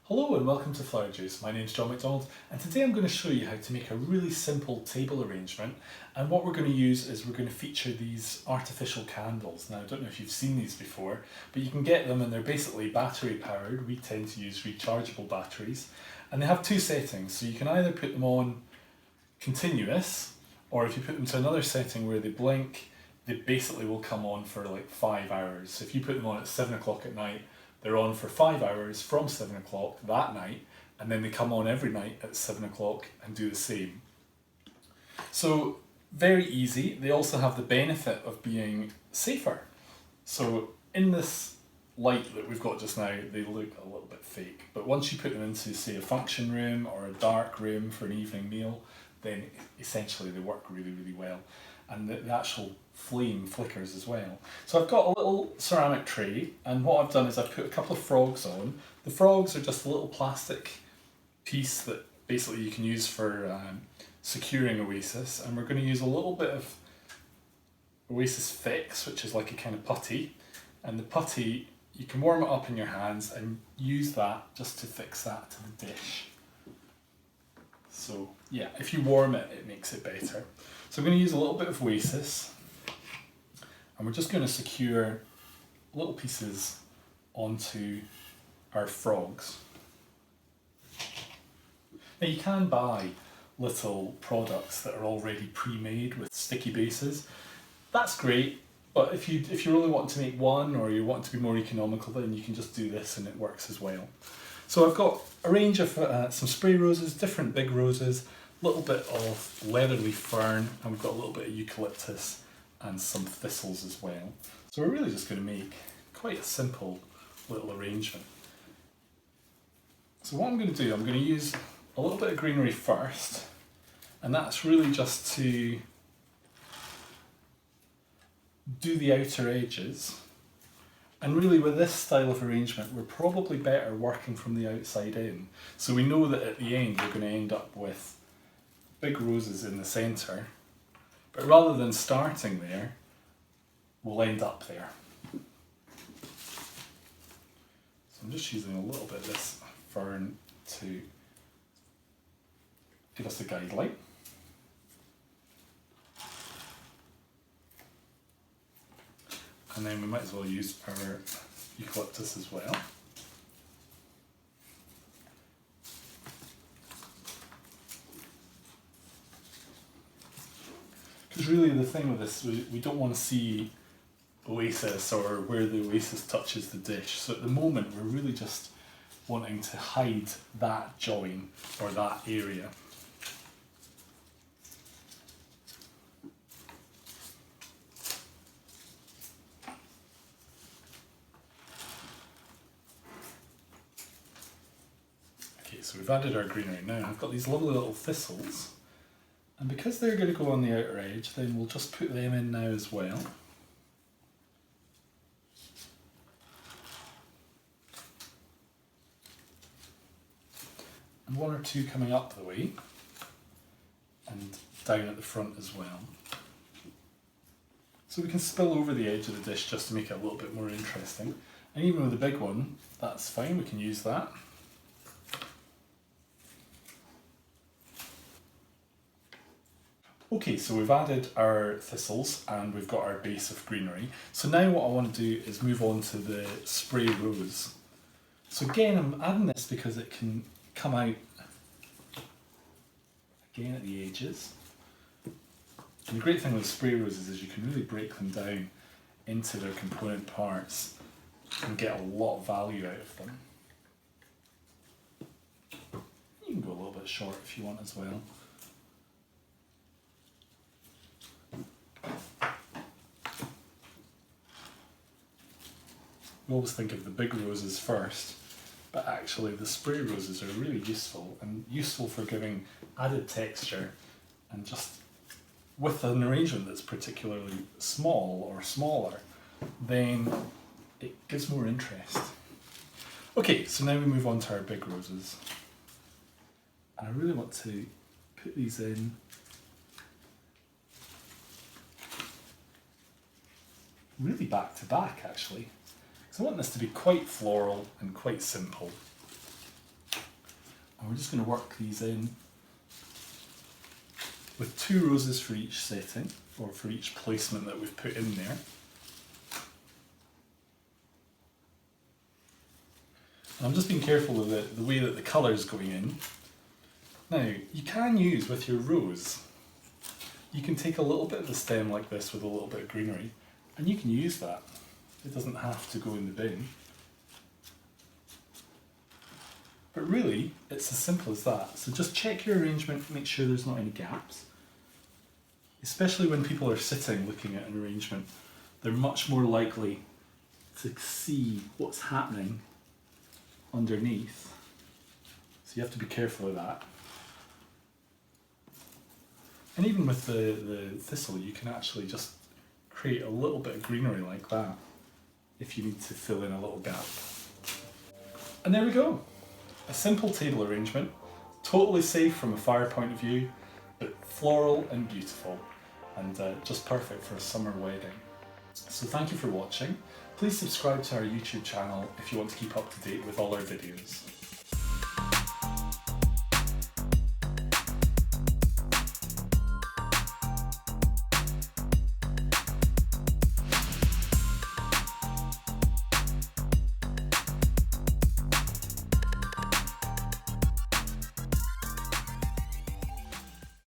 Hello and welcome to Flower Juice. My name's John McDonald and today I'm going to show you how to make a really simple table arrangement, and what we're going to use is we're going to feature these artificial candles. Now I don't know if you've seen these before, but you can get them and they're basically battery powered. We tend to use rechargeable batteries and they have two settings, so you can either put them on continuous, or if you put them to another setting where they blink, they basically will come on for like 5 hours. So if you put them on at 7 o'clock at night, they're on for 5 hours from 7 o'clock that night, and then they come on every night at 7 o'clock and do the same. So very easy. They also have the benefit of being safer. So in this light that we've got just now, they look a little bit fake, but once you put them into, say, a function room or a dark room for an evening meal, then essentially they work really, really well. And the actual flame flickers as well. So I've got a little ceramic tray, and what I've done is I've put a couple of frogs on. The frogs are just a little plastic piece that basically you can use for securing Oasis, and we're going to use a little bit of Oasis Fix, which is like a kind of putty, and the putty, you can warm it up in your hands and use that just to fix that to the dish. So yeah, if you warm it, it makes it better. So I'm going to use a little bit of Oasis, and we're just going to secure little pieces onto our frogs. Now you can buy little products that are already pre-made with sticky bases. That's great, but if you really want to make one, or you want to be more economical, then you can just do this and it works as well. So I've got a range of some spray roses, different big roses, a little bit of leatherleaf fern, and we've got a little bit of eucalyptus and some thistles as well. So we're really just going to make quite a simple little arrangement. So what I'm going to do, I'm going to use a little bit of greenery first, and that's really just to do the outer edges. And really with this style of arrangement, we're probably better working from the outside in. So we know that at the end we're going to end up with big roses in the centre, but rather than starting there, we'll end up there. So I'm just using a little bit of this fern to give us a guideline. And then we might as well use our eucalyptus as well. Because really the thing with this, we don't want to see Oasis or where the Oasis touches the dish. So at the moment we're really just wanting to hide that join or that area. Okay, so we've added our greenery. Now I've got these lovely little thistles, and because they're going to go on the outer edge, then we'll just put them in now as well. And one or two coming up the way and down at the front as well. So we can spill over the edge of the dish just to make it a little bit more interesting. And even with a big one, that's fine, we can use that. Okay, so we've added our thistles and we've got our base of greenery. So now what I want to do is move on to the spray rose. So again, I'm adding this because it can come out again at the edges. And the great thing with spray roses is you can really break them down into their component parts and get a lot of value out of them. You can go a little bit short if you want as well. We always think of the big roses first, but actually the spray roses are really useful, and useful for giving added texture, and just with an arrangement that's particularly small or smaller, then it gives more interest. Okay, so now we move on to our big roses. And I really want to put these in really back to back actually. So I want this to be quite floral and quite simple. And we're just going to work these in with 2 roses for each setting, or for each placement that we've put in there. And I'm just being careful with the way that the colour is going in. Now, you can use with your rose, you can take a little bit of the stem like this with a little bit of greenery, and you can use that. It doesn't have to go in the bin. But really, it's as simple as that. So just check your arrangement, make sure there's not any gaps. Especially when people are sitting looking at an arrangement, they're much more likely to see what's happening underneath. So you have to be careful of that. And even with the thistle, you can actually just create a little bit of greenery like that if you need to fill in a little gap. And there we go. A simple table arrangement, totally safe from a fire point of view, but floral and beautiful, and just perfect for a summer wedding. So thank you for watching. Please subscribe to our YouTube channel if you want to keep up to date with all our videos.